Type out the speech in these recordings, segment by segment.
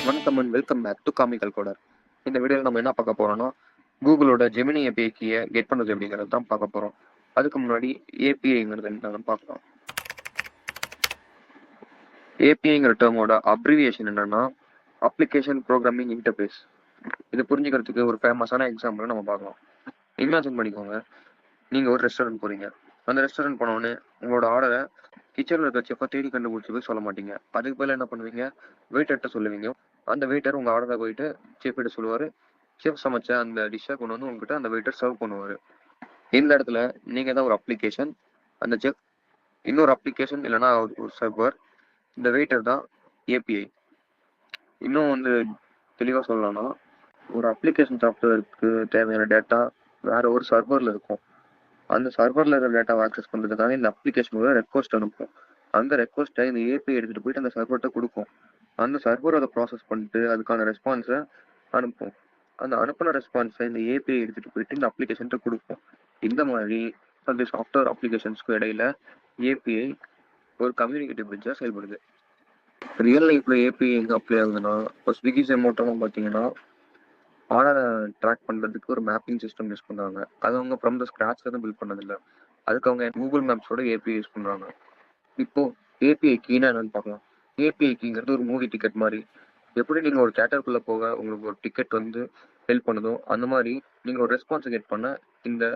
வணக்கம் and welcome back to comical coder. இந்த வீடியோவில் நம்ம என்ன பார்க்க போறோம்னா, கூகுளோட ஜெமினி ஏபிஐ கெட் பண்ணுறது அப்படிங்கிறது தான் பார்க்க போகிறோம். அதுக்கு முன்னாடி ஏபிஐங்கிறது என்னன்னு பார்க்கலாம். ஏபிஐங்கிற டேர்மோட அப்ரிவியேஷன் என்னன்னா அப்ளிகேஷன் ப்ரோக்ராமிங் இன்டர்ஃபேஸ். இது புரிஞ்சுக்கிறதுக்கு ஒரு ஃபேமஸான எக்ஸாம்பிள் நம்ம பார்க்கலாம். இமேஜின் பண்ணிக்கோங்க, நீங்கள் ஒரு ரெஸ்டாரண்ட் போகிறீங்க. அந்த ரெஸ்டாரண்ட் போனோடனே உங்களோட ஆர்டரை கிச்சனில் இருக்க செஃப்பை தேடி கண்டுபிடிச்சி போய் சொல்ல மாட்டீங்க. அதுக்கு பதில் என்ன பண்ணுவீங்க, வெயிட்டர்கிட்ட சொல்லுவீங்க. அந்த வெயிட்டர் உங்கள் ஆர்டரை போயிட்டு செஃப் கிட்ட சொல்லுவார். செஃப் சமைச்ச அந்த டிஷ்ஷை கொண்டு வந்து உங்ககிட்ட அந்த வெயிட்டர் சர்வ் பண்ணுவார். இந்த இடத்துல நீங்கள் தான் ஒரு அப்ளிகேஷன், அந்த செஃப் இன்னொரு அப்ளிகேஷன் இல்லைனா ஒரு சர்வர், இந்த வெயிட்டர் தான் ஏபிஐ. இன்னும் தெளிவாக சொல்லலாம்னா, ஒரு அப்ளிகேஷன் சாஃப்ட்வேருக்கு தேவையான டேட்டா வேற ஒரு சர்வரில் இருக்கும். அந்த சர்வரில் இருக்கிற டேட்டாவை ஆக்சஸ் பண்ணுறதுக்காக இந்த அப்ளிகேஷனோட ரெக்வஸ்ட் அனுப்பும். அந்த ரெக்வஸ்ட்டை இந்த ஏபிஐ எடுத்துகிட்டு போயிட்டு அந்த சர்வர்கிட்ட கொடுக்கும். அந்த சர்வர் அதை ப்ராசஸ் பண்ணிட்டு அதுக்கான ரெஸ்பான்ஸை அனுப்பும். அந்த அனுப்பின ரெஸ்பான்ஸை இந்த ஏபிஐ எடுத்துகிட்டு போயிட்டு இந்த அப்ளிகேஷன்கிட்ட கொடுக்கும். இந்த மாதிரி அந்த சாஃப்ட்வேர் அப்ளிகேஷன்ஸ்க்கு இடையில ஏபிஐ ஒரு கம்யூனிகேட்டிவ் பிரிட்ஜாக செயல்படுது. ரியல் லைஃப்பில் ஏபிஐ எங்கே அப்ளை ஆகுதுன்னா, இப்போ ஸ்விக்கி ஜொமேட்டோலாம் பார்த்தீங்கன்னா ஆர்டரை ட்ராக் பண்ணுறதுக்கு ஒரு மேப்பிங் சிஸ்டம் யூஸ் பண்ணுறாங்க. அது அவங்க ஃப்ரம் த ஸ்க்ராட்ச்ல தான் பில்ட் பண்ணதில்லை. அதுக்கு அவங்க கூகுள் மேப்ஸோட ஏபிஐ யூஸ் பண்ணுறாங்க. இப்போது ஏபிஐ கீனா என்னன்னு பார்க்கலாம். ஏபிஐ கீங்கிறது ஒரு மூவி டிக்கெட் மாதிரி. எப்படி நீங்கள் ஒரு தியேட்டருக்குள்ளே போக உங்களுக்கு ஒரு டிக்கெட் ஹெல்ப் பண்ணுதோ, அந்த மாதிரி நீங்கள் ஒரு ரெஸ்பான்ஸை கெட் பண்ண இந்த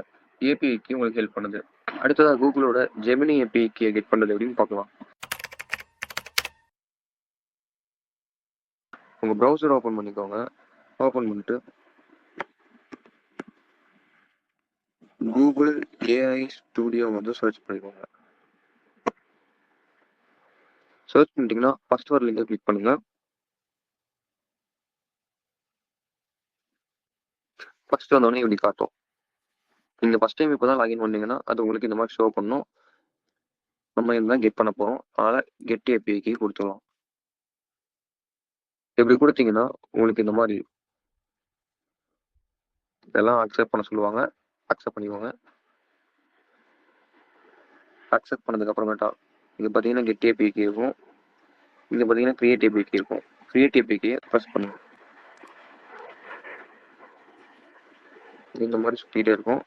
ஏபிஐ கீ உங்களுக்கு ஹெல்ப் பண்ணுது. அடுத்ததாக கூகுளோட ஜெமினி ஏபிஐ கீயை கெட் பண்ணுறது எப்படின்னு பார்க்கலாம். உங்கள் ப்ரௌசர் ஓப்பன் பண்ணிக்கோங்க. ஓப்பன் பண்ணிட்டு கூகுள் ஏஐ ஸ்டுடியோ சர்ச் பண்ணிக்கோங்க. சர்ச் பண்ணிட்டீங்கன்னா ஃபர்ஸ்ட் வர லிங்கை கிளிக் பண்ணுங்க. ஃபர்ஸ்ட் வந்தோடனே இப்படி காட்டும். நீங்கள் ஃபர்ஸ்ட் டைம் இப்போ தான் லாகின் பண்ணீங்கன்னா அது உங்களுக்கு இந்த மாதிரி ஷோ பண்ணணும். நம்ம இதுதான் கெட் பண்ண போகிறோம். அதனால் கெட் ஏபிஐக்கு கொடுத்துடலாம். இப்படி கொடுத்தீங்கன்னா உங்களுக்கு இந்த மாதிரி இதெல்லாம் அக்செப்ட் பண்ண சொல்லுவாங்க. அக்செப்ட் பண்ணிக்கோங்க. அக்செப்ட் பண்ணதுக்கு அப்புறமேட்டா இது பார்த்தீங்கன்னா கெட் ஏபிஐக்கு இருக்கும். இது பார்த்தீங்கன்னா கிரியேட் ஏபிஐக்கு இருக்கும். கிரியேட் ஏபிஐக்கு ப்ரெஸ் பண்ணுங்க. இந்த மாதிரி சுற்றிட்டே இருக்கும்.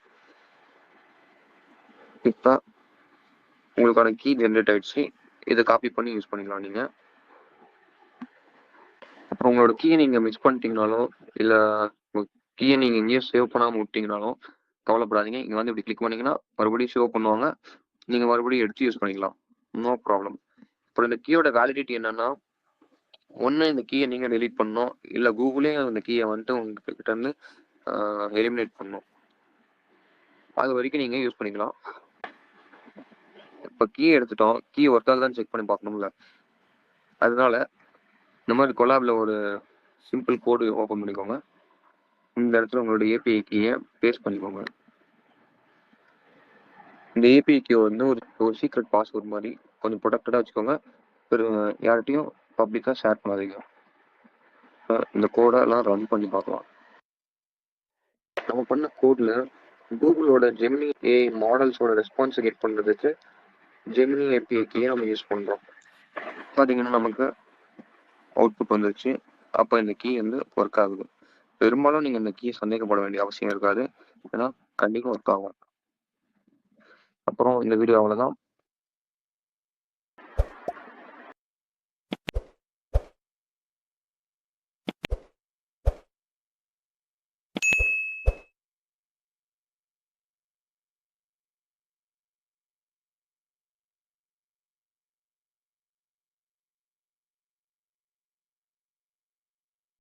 இப்போ உங்களுக்கான கீ ஜென்ரேட் ஆயிடுச்சு. இதை காப்பி பண்ணி யூஸ் பண்ணிக்கலாம் நீங்கள். அப்புறம் உங்களோட கீயை நீங்கள் மிஸ் பண்ணிட்டீங்கனாலோ இல்லை கீயை நீங்கள் எங்கேயும் சேவ் பண்ணாமல் விட்டீங்கனாலும் கவலைப்படாதீங்க. இங்கே இப்படி கிளிக் பண்ணிங்கன்னா மறுபடியும் சேவ் பண்ணுவாங்க. நீங்கள் மறுபடியும் எடுத்து யூஸ் பண்ணிக்கலாம். No problem. அப்புறம் இந்த கீயோட வேலிடிட்டி என்னன்னா, ஒன்று இந்த கீயை நீங்கள் டெலீட் பண்ணணும், இல்லை கூகுளே அந்த கீயை உங்ககிட்ட இருந்து எலிமினேட் பண்ணணும். அது வரைக்கும் நீங்கள் யூஸ் பண்ணிக்கலாம். இப்போ கீ எடுத்துட்டோம், கீ ஒர்க்காக தான் செக் பண்ணி பார்க்கணும்ல. அதனால இந்த மாதிரி கொலாபில் ஒரு சிம்பிள் கோடு ஓப்பன் பண்ணிக்கோங்க. இந்த இடத்துல உங்களோட ஏபிஐ கீயை பேஸ்ட் பண்ணிக்கோங்க. இந்த ஏபிஐ கீ ஒரு சீக்ரெட் பாஸ்வேர்ட் மாதிரி கொஞ்சம் ப்ரொடெக்டடாக வச்சுக்கோங்க. யார்கிட்டையும் பப்ளிக்காக ஷேர் பண்ணாதீங்க. இந்த கோடெல்லாம் ரன் பண்ணி பார்க்கலாம். நம்ம பண்ண கோடில் கூகுளோட ஜெமினி ஏஐ மாடல்ஸோட ரெஸ்பான்ஸை கெட் பண்ணுறதுக்கு ஜெமினி ஏபிஐ கீயை நம்ம யூஸ் பண்ணுறோம். பார்த்தீங்கன்னா நமக்கு அவுட்புட் வந்துருச்சு. அப்போ இந்த கீ ஒர்க் ஆகுது. பெரும்பாலும் நீங்கள் இந்த கீயை சந்தேகப்பட வேண்டிய அவசியம் இருக்காது. ஏன்னா கண்டிப்பாக ஒர்க் ஆகும். அப்புறம் இந்த வீடியோ அவ்வளோதான்.